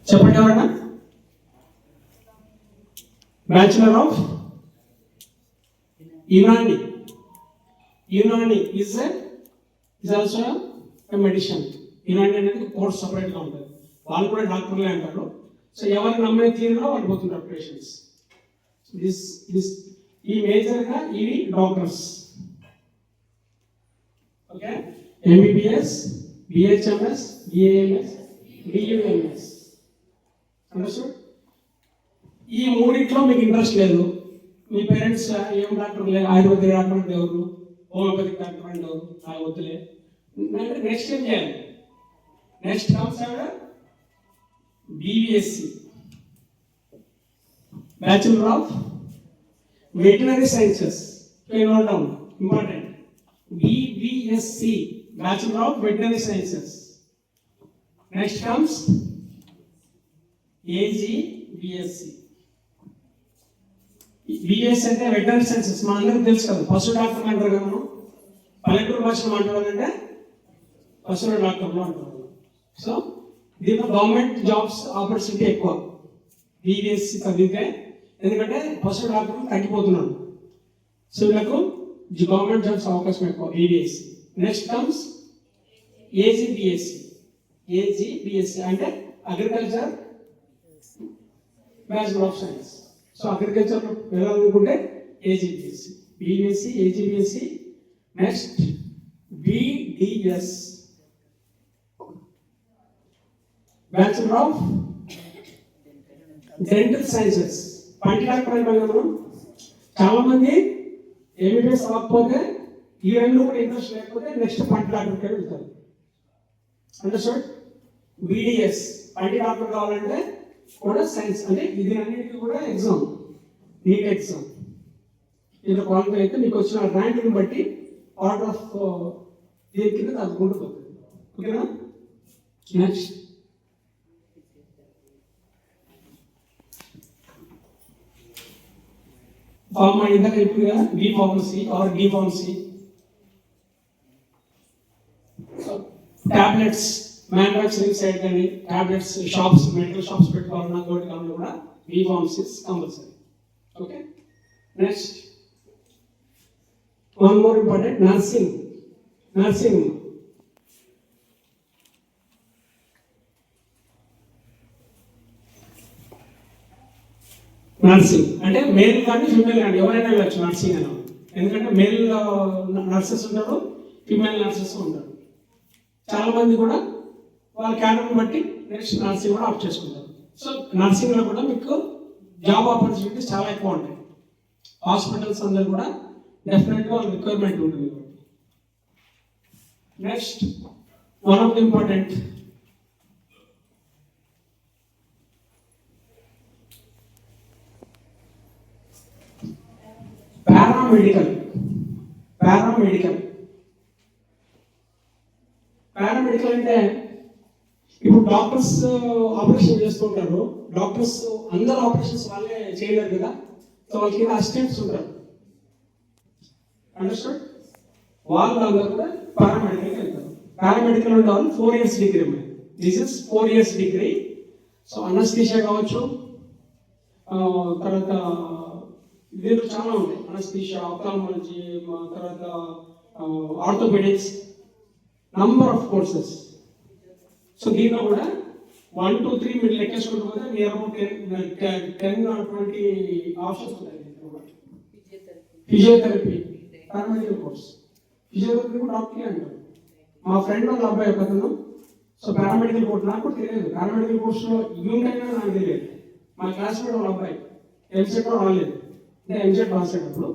చెప్పండి ఎవరన్నా. Bachelor of Unani. Unani is also medicine. Unani అనేది కోర్స్ సపరేట్గా ఉంటుంది. వాళ్ళు కూడా డాక్టర్లే అంటారు. సో ఎవరు నమ్మే తీరులో వాళ్ళు పోతుంటారు పేషెంట్స్. ఈ మేజర్గా ఇవి doctors. Okay, MBBS, BHMS, BAMS, DUMS. Understood? ఈ మూడింట్లో మీకు ఇంట్రెస్ట్ లేదు, మీ పేరెంట్స్ ఏం డాక్టర్ లేదు, ఆయుర్వేదిక్ డాక్టర్ అంటే ఎవరు, హోమియోపతిక్ డాక్టర్ అంటే ఎవరు, నాకు వద్దులే అంటే నెక్స్ట్ ఏం చేయాలి? Next comes BVSc, bachelor of veterinary sciences. Note down, important. BVSC, Bachelor of Veterinary Sciences. Next comes AGBSC. BSc అంటే వెటనరీ సైన్సెస్. మన అందరికి తెలుసు కదా, పశు డాక్టర్లు అంటారు కదా. మనం పల్లెటూరు భాషలో మాట్లాడాలంటే పశువుల డాక్టర్లు అంటారు. సో దీంట్లో గవర్నమెంట్ జాబ్స్ ఆపర్చునిటీ ఎక్కువ BVSc చదివితే, ఎందుకంటే పశువుల డాక్టర్లు తగ్గిపోతున్నారు. సో వీళ్ళకు గవర్నమెంట్ జాబ్స్ అవకాశం ఎక్కువ BVSc. Next comes AGBSc. AGBSc అంటే agriculture bachelor of science. So agriculture వెళ్ళాలనుకుంటే AGBSc, BVSc, AGBSc. Next BDS, bachelor of dental sciences. పంటి డాక్టర్ అంటే మనం చాలా మంది ఎంబీబీఎస్ అవ్వకపోతే, ఈ రెండు కూడా ఇంట్రెస్ట్ లేకపోతే నెక్స్ట్ పంటి డాక్టర్కి వెళ్తారు. అండర్స్టూడ్? BDS పంటి డాక్టర్ కావాలంటే కూడా సైన్స్, అంటే ఇది అన్నిటికీ కూడా ఎగ్జామ్, నీట్ ఎగ్జామ్. ఇందులో క్వాలిఫై అయితే మీకు వచ్చిన ర్యాంకుని బట్టి ఆర్డర్ ఆఫ్ దీని కింద తగ్గుకుంటూ పోతుంది. ఓకేనా? నెక్స్ట్ ఫార్మా, ఇందాక ఇప్పుడు B pharmacy or D pharmacy. Tablets manufacturing side కానీ టాబ్లెట్స్ షాప్స్, మెడికల్ షాప్స్ పెట్టుకోవాలన్నా గోల్డ్ కావాలన్నా కూడా B pharmacies compulsory. Okay, next one more important, nursing. Nursing nursing అంటే మేల్ కానీ ఫిమేల్ కానీ ఎవరైనా వెళ్ళచ్చు నర్సింగ్ అని. ఎందుకంటే మేల్ నర్సెస్ ఉంటారు, ఫిమేల్ నర్సెస్ ఉంటారు. చాలా మంది కూడా వాళ్ళ క్యాడర్ని బట్టి నెక్స్ట్ నర్సింగ్ కూడా ఆప్ట్ చేసుకుంటారు. సో నర్సింగ్లో కూడా మీకు జాబ్ ఆపర్చునిటీస్ చాలా ఎక్కువ ఉంటాయి. హాస్పిటల్స్ అందరూ కూడా డెఫినెట్గా వాళ్ళ రిక్వైర్మెంట్ ఉంటుంది. Next one of the important paramedical. Paramedical paramedical అంటే ఇప్పుడు డాక్టర్స్ ఆపరేషన్ చేస్తుంటారు. డాక్టర్స్ అందరూ ఆపరేషన్స్ వాళ్ళే చేయలేరు కదా. సో వాళ్ళకి అసిస్టెంట్స్ ఉంటారు. అండర్స్టాండ్? వాళ్ళు అందరూ కూడా పారామెడికల్కి వెళ్తారు. పారామెడికల్ ఉండే వాళ్ళు 4 years degree. This is 4 years degree. So anaesthesia కావచ్చు, తర్వాత దీంట్లో చాలా ఉంటాయి. అనస్థీషియా, ఆప్థాల్మాలజీ, తర్వాత orthopaedics, number of courses. So దీంట్లో కూడా 1 to 3 మీరు లెక్కేసుకుంటూ పోతే నియర్ అబౌట్ 10 or 20 ఆప్షన్స్ ఉంటాయి. Physiotherapy paramedical course. ఫిజియోథెరపీ కూడా డాక్టరే అంటారు. మా ఫ్రెండ్ వాళ్ళ అబ్బాయి ఒకతను సో పారామెడికల్ కోర్స్, నాకు కూడా తెలియదు పారామెడికల్ కోర్సులో యూనిట్ నాకు తెలియదు. మా క్లాస్మేట్ వాళ్ళ అబ్బాయి ఎంసెట్ రాలేదు, అంటే ఎంసెట్ రాసేటప్పుడు